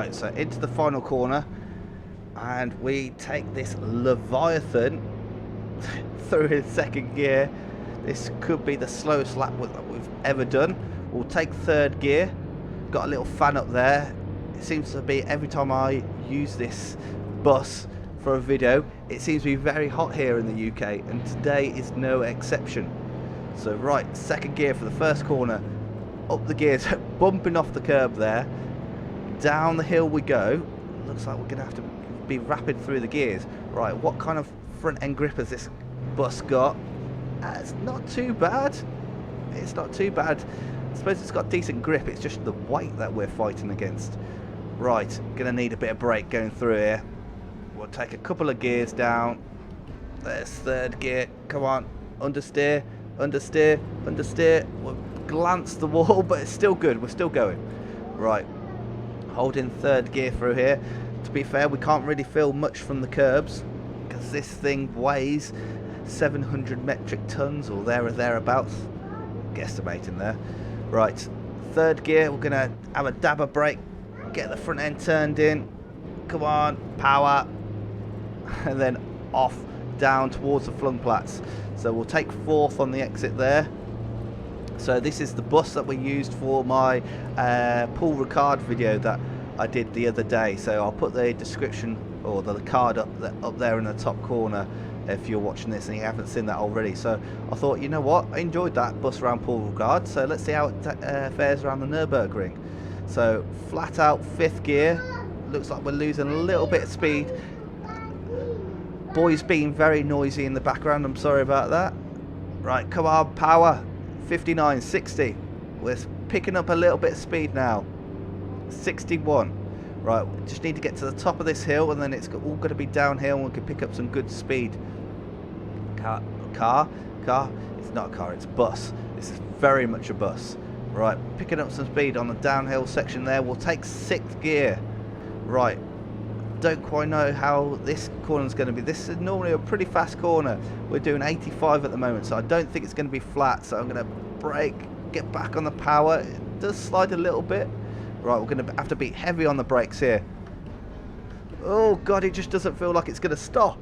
Right, so into the final corner, and we take this Leviathan through in second gear. This could be the slowest lap we've ever done. We'll take third gear. Got a little fan up there. It seems to be every time I use this bus for a video, it seems to be very hot here in the UK, and today is no exception. So right, second gear for the first corner. Up the gears, bumping off the curb there. Down the hill we go. Looks like we're going to have to be rapid through the gears. Right, what kind of front end grip has this bus got? It's not too bad. It's not too bad. I suppose it's got decent grip. It's just the weight that we're fighting against. Right, going to need a bit of brake going through here. We'll take a couple of gears down. There's third gear. Come on, understeer, understeer, understeer. We'll glance the wall, but it's still good. We're still going. Right, holding third gear through here. To be fair, we can't really feel much from the curbs because this thing weighs 700 metric tons or there or thereabouts. Guesstimating there. Right, third gear. We're gonna have a dab of brake, get the front end turned in. Come on, power, and then off down towards the flung plats. So we'll take fourth on the exit there. So this is the bus that we used for my Paul Ricard video that I did the other day. So I'll put the description or the card up there in the top corner if you're watching this and you haven't seen that already. So I thought, you know what, I enjoyed that bus around Paul Ricard, so let's see how it fares around the Nürburgring. So flat out fifth gear. Looks like we're losing a little bit of speed. Boys being very noisy in the background, I'm sorry about that. Right, come on, power. 59, 60. We're picking up a little bit of speed now. 61. Right, we just need to get to the top of this hill, and then it's all going to be downhill, and we can pick up some good speed. Car. It's not a car, it's a bus. This is very much a bus. Right, picking up some speed on the downhill section there. We'll take sixth gear. Right, don't quite know how this corner is going to be. This is normally a pretty fast corner. We're doing 85 at the moment, so I don't think it's going to be flat. So I'm going to brake, get back on the power. It does slide a little bit. Right, we're going to have to be heavy on the brakes here. Oh god, it just doesn't feel like it's going to stop.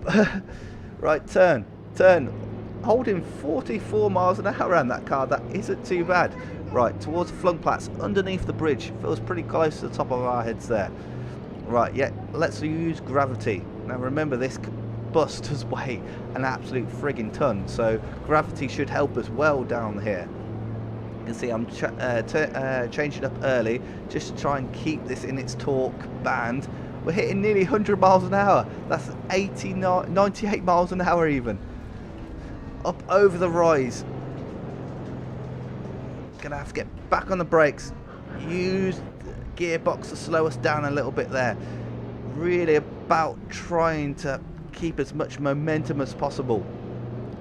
Right, turn. Holding 44 miles an hour around that car. That isn't too bad. Right, towards the flung plats, underneath the bridge. Feels pretty close to the top of our heads there. Right, yeah, let's use gravity. Now remember, this bus does weigh an absolute frigging ton, so gravity should help us well down here. You can see I'm changing up early just to try and keep this in its torque band. We're hitting nearly 100 miles an hour. That's 98 miles an hour even. Up over the rise. Gonna have to get back on the brakes. Use gearbox to slow us down a little bit there. Really about trying to keep as much momentum as possible.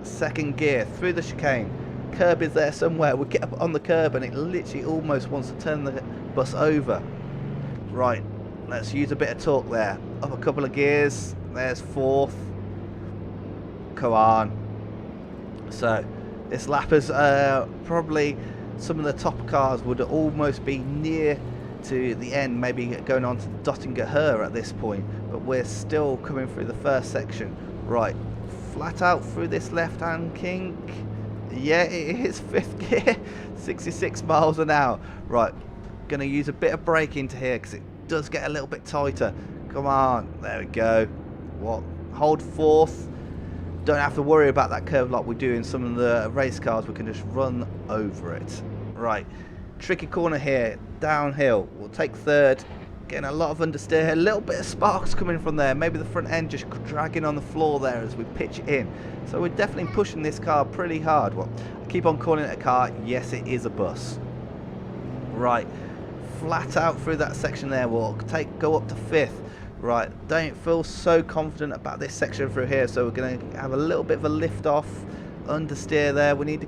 Second gear through the chicane. Curb is there somewhere. We get up on the curb and it literally almost wants to turn the bus over. Right, let's use a bit of torque there. Up a couple of gears. There's fourth. Come on. So this lap is probably some of the top cars would almost be near to the end, maybe going on to Dottinger at this point, but we're still coming through the first section. Right, flat out through this left hand kink. Yeah, it is fifth gear. 66 miles an hour. Right, gonna use a bit of brake into here because it does get a little bit tighter. Come on, there we go. What, hold fourth. Don't have to worry about that curve like we do in some of the race cars. We can just run over it. Right, tricky corner here, downhill. We'll take third. Getting a lot of understeer, a little bit of sparks coming from there. Maybe the front end just dragging on the floor there as we pitch it in. So we're definitely pushing this car pretty hard. Well, I keep on calling it a car. Yes, it is a bus. Right, flat out through that section there. We'll go up to fifth. Right, don't feel so confident about this section through here, so we're going to have a little bit of a lift off, understeer there. We need to,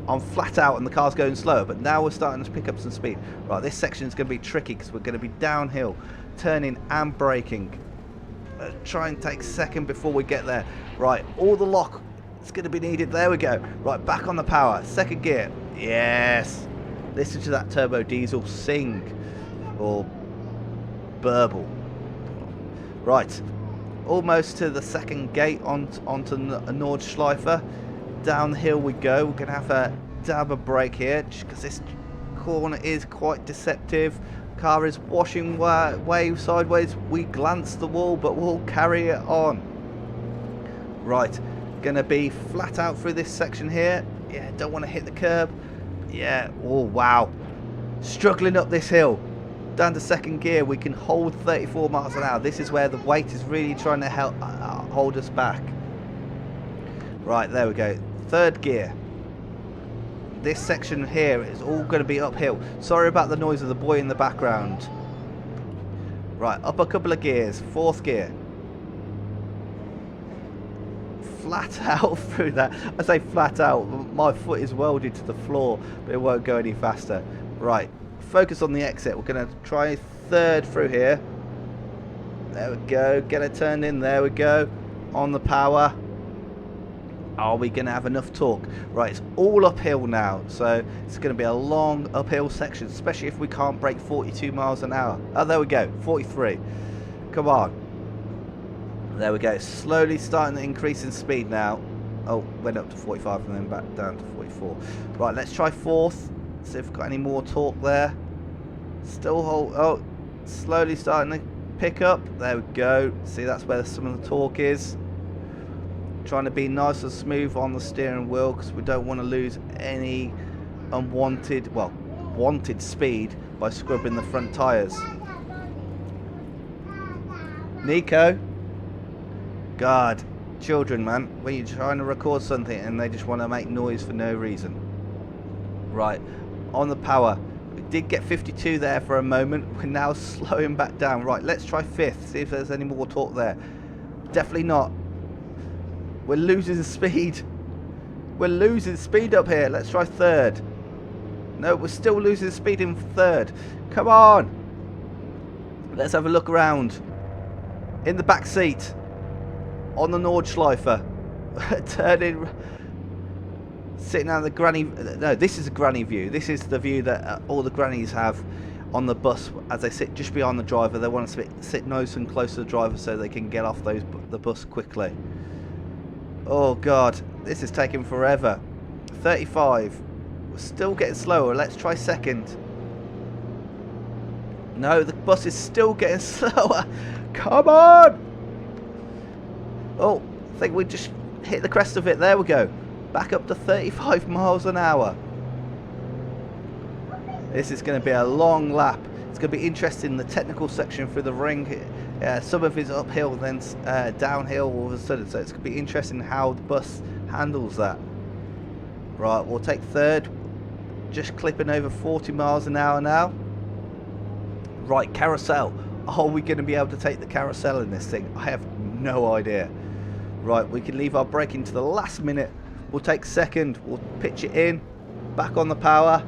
I'm flat out and the car's going slower, but now we're starting to pick up some speed. Right, this section is going to be tricky because we're going to be downhill, turning and braking. Try and take second before we get there. Right, all the lock is going to be needed. There we go. Right, back on the power, second gear. Yes. Listen to that turbo diesel sing, or burble. Right, almost to the second gate onto Nordschleife. Down the hill we go. We're going to have a dab of brake here, just because this corner is quite deceptive. Car is washing way sideways. We glance the wall, but we'll carry it on. Right, going to be flat out through this section here. Yeah, don't want to hit the curb. Yeah, oh wow. Struggling up this hill. Down to second gear, we can hold 34 miles an hour. This is where the weight is really trying to help hold us back. Right, there we go. Third gear. This section here is all going to be uphill. Sorry about the noise of the boy in the background. Right, up a couple of gears. Fourth gear. Flat out through that. I say flat out. My foot is welded to the floor, but it won't go any faster. Right. Focus on the exit. We're going to try third through here. There we go. Get it turned in. There we go. On the power. Are we going to have enough torque? Right, it's all uphill now. So it's going to be a long uphill section, especially if we can't break 42 miles an hour. Oh, there we go. 43. Come on. There we go. Slowly starting to increase in speed now. Oh, went up to 45 and then back down to 44. Right, let's try fourth. See if we've got any more torque there. Still hold. Oh, slowly starting to pick up. There we go. See, that's where some of the torque is. Trying to be nice and smooth on the steering wheel because we don't want to lose any unwanted, well, wanted speed by scrubbing the front tyres. Nico. God, children, man, when you're trying to record something and they just want to make noise for no reason. Right, on the power. We did get 52 there for a moment. We're now slowing back down. Right, let's try fifth. See if there's any more torque there. Definitely not. We're losing speed. We're losing speed up here. Let's try third. No, we're still losing speed in third. Come on. Let's have a look around. In the back seat. On the Nordschleife. Turning. Sitting on the granny. No, this is a granny view. This is the view that all the grannies have on the bus as they sit just behind the driver. They want to sit nice and close to the driver so they can get off the bus quickly. Oh God, this is taking forever. 35. We're still getting slower. Let's try second. No, the bus is still getting slower. Come on! Oh, I think we just hit the crest of it. There we go. Back up to 35 miles an hour. This is going to be a long lap. It's going to be interesting, the technical section through the ring. Some of it's uphill, then downhill all of a sudden. So it's going to be interesting how the bus handles that. Right, we'll take third. Just clipping over 40 miles an hour now. Right, carousel. Are we going to be able to take the carousel in this thing? I have no idea. Right, we can leave our braking to the last minute. We'll take second. We'll pitch it in. Back on the power.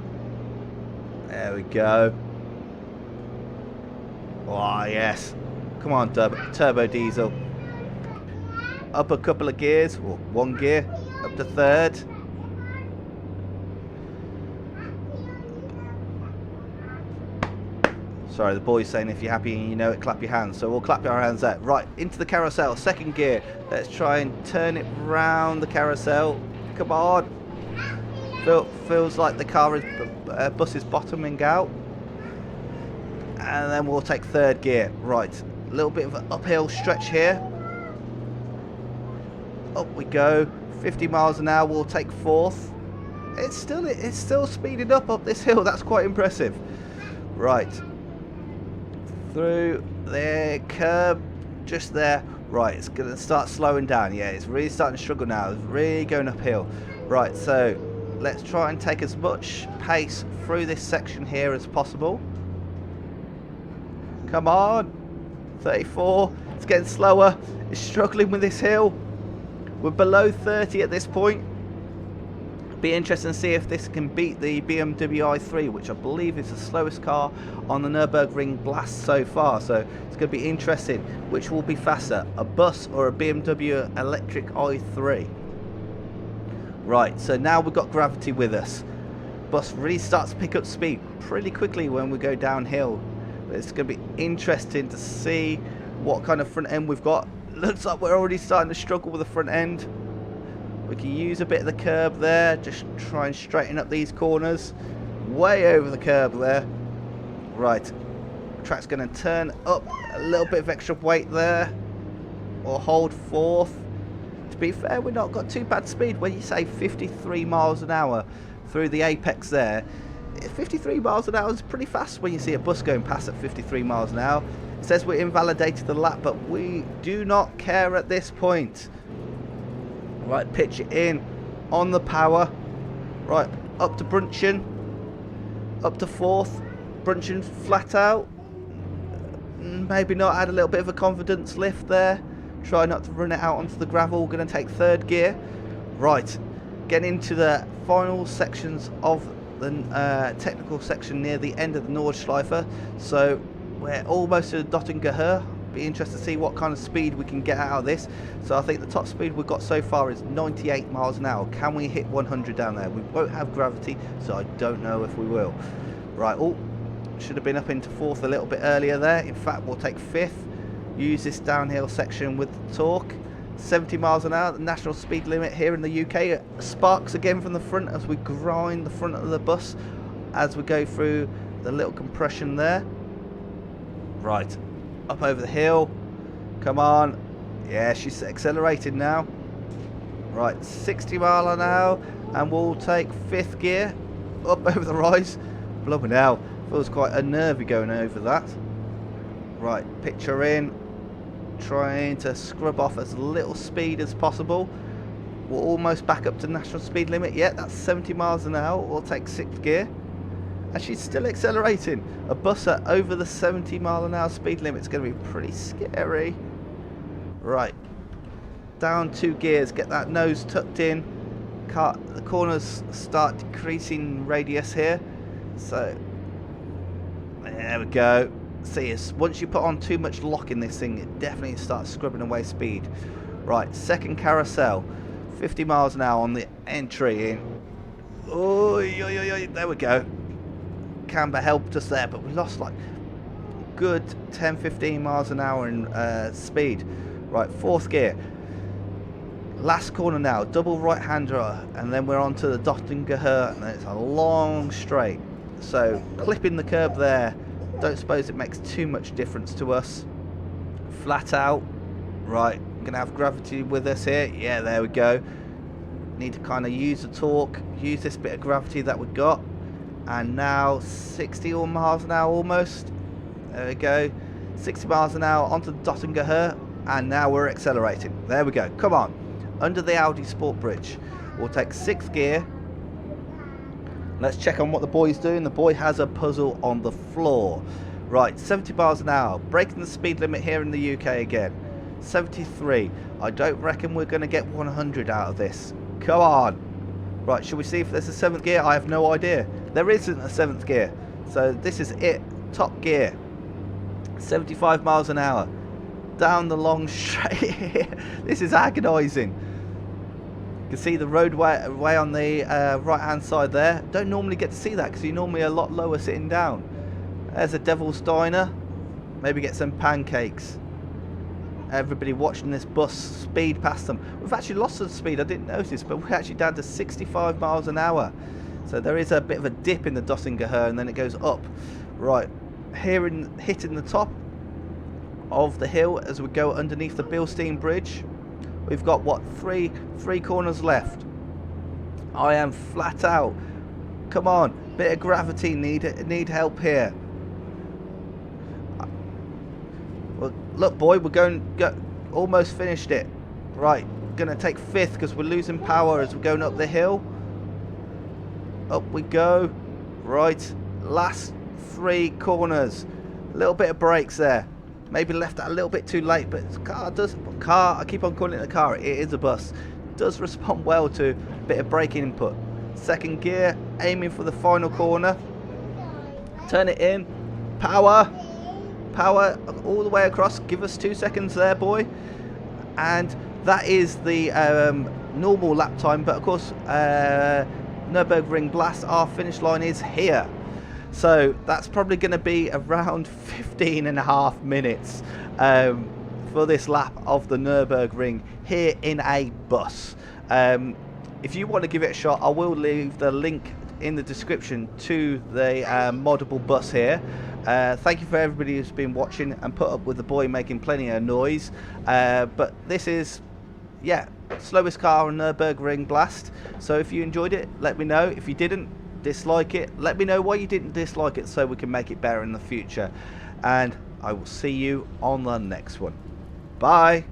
There we go. Oh, yes. Come on, turbo diesel. Up a couple of gears. Well, one gear. Up to third. Sorry, the boy's saying if you're happy and you know it, clap your hands. So we'll clap our hands out. Right, into the carousel. Second gear. Let's try and turn it round the carousel. Come on. Feels like the bus is bottoming out. And then we'll take third gear. Right, a little bit of an uphill stretch here. Up we go. 50 miles an hour. We'll take fourth. It's still speeding up this hill. That's quite impressive. Right. Through the curb, just there. Right, it's going to start slowing down. Yeah, it's really starting to struggle now. It's really going uphill. Right, so let's try and take as much pace through this section here as possible. Come on. 34. It's getting slower. It's struggling with this hill. We're below 30 at this point. Be interesting to see if this can beat the BMW i3, which I believe is the slowest car on the Nürburgring blast so far. So it's going to be interesting. Which will be faster, a bus or a BMW electric i3? Right, so now we've got gravity with us. Bus really starts to pick up speed pretty quickly when we go downhill. But it's going to be interesting to see what kind of front end we've got. Looks like we're already starting to struggle with the front end. We can use a bit of the curb there, just try and straighten up these corners. Way over the curb there. Right, track's going to turn up a little bit of extra weight there. We'll hold fourth. To be fair, we've not got too bad speed. When you say 53 miles an hour through the apex there, 53 miles an hour is pretty fast when you see a bus going past at 53 miles an hour. It says we invalidated the lap, but we do not care at this point. Right, pitch it in on the power. Right, up to Brunchen. Up to fourth. Brunchen flat out. Maybe not, add a little bit of a confidence lift there. Try not to run it out onto the gravel. We're going to take third gear. Right, getting into the final sections of the technical section near the end of the Nordschleife. So we're almost to the Dottinger. Be interested to see what kind of speed we can get out of this. So I think the top speed we've got so far is 98 miles an hour. Can we hit 100 down there? We won't have gravity, so I don't know if we will. Right, oh, should have been up into fourth a little bit earlier there. In fact, we'll take fifth. Use this downhill section with the torque. 70 miles an hour, the national speed limit here in the UK. Sparks again from the front as we grind the front of the bus as we go through the little compression there. Right, up over the hill. Come on. Yeah, she's accelerating now. Right, 60 mile an hour, and we'll take fifth gear up over the rise. Blooming hell, feels quite unnervy going over that. Right, pitch her in. Trying to scrub off as little speed as possible. We're almost back up to national speed limit. Yeah, that's 70 miles an hour. We'll take sixth gear. And she's still accelerating. A bus at over the 70 mile an hour speed limit is going to be pretty scary. Right, down 2 gears, get that nose tucked in. The corners start decreasing radius here. So there we go. See, once you put on too much lock in this thing, it definitely starts scrubbing away speed. Right, second carousel, 50 miles an hour on the entry in. Oh, there we go. Camber helped us there, but we lost like good 10-15 miles an hour in speed. Right, fourth gear. Last corner now, double right-hander, and then we're on to the Dottinger, and it's a long straight. So clipping the curb there, don't suppose it makes too much difference to us. Flat out. Right, gonna have gravity with us here. Yeah, there we go. Need to kind of use the torque, use this bit of gravity that we've got. And now 60 miles an hour almost. There we go. 60 miles an hour onto the Dottinger, and now we're accelerating. There we go. Come on. Under the Audi Sport Bridge. We'll take sixth gear. Let's check on what the boy's doing. The boy has a puzzle on the floor. Right, 70 miles an hour. Breaking the speed limit here in the UK again. 73. I don't reckon we're going to get 100 out of this. Come on. Right, should we see if there's a 7th gear? I have no idea. There isn't a 7th gear. So this is it. Top gear. 75 miles an hour. Down the long straight. This is agonising. You can see the roadway on the right hand side there. Don't normally get to see that because you're normally a lot lower sitting down. There's a Devil's Diner. Maybe get some pancakes. Everybody watching this bus speed past them. We've actually lost some speed, I didn't notice, but we're actually down to 65 miles an hour. So there is a bit of a dip in the Dottinger and then it goes up. Right, here hitting the top of the hill as we go underneath the Bilstein Bridge. We've got what, three corners left. I am flat out. Come on, bit of gravity, need help here. Well, look boy, we're almost finished it. Right, gonna take 5th because we're losing power as we're going up the hill. Up we go. Right, last 3 corners. A little bit of brakes there. Maybe left that a little bit too late, but I keep on calling it a car, it is a bus. It does respond well to a bit of braking input. 2nd gear, aiming for the final corner. Turn it in. Power all the way across. Give us 2 seconds there, boy. And that is the normal lap time, but of course Nürburgring Blast, our finish line is here. So that's probably going to be around 15.5 minutes for this lap of the Nürburgring here in a bus. If you want to give it a shot, I will leave the link in the description to the moddable bus here. Thank you for everybody who's been watching and put up with the boy making plenty of noise. But this is, yeah, slowest car on Nürburgring Blast. So if you enjoyed it, let me know. If you didn't dislike it, let me know why you didn't dislike it so we can make it better in the future. And I will see you on the next one. Bye.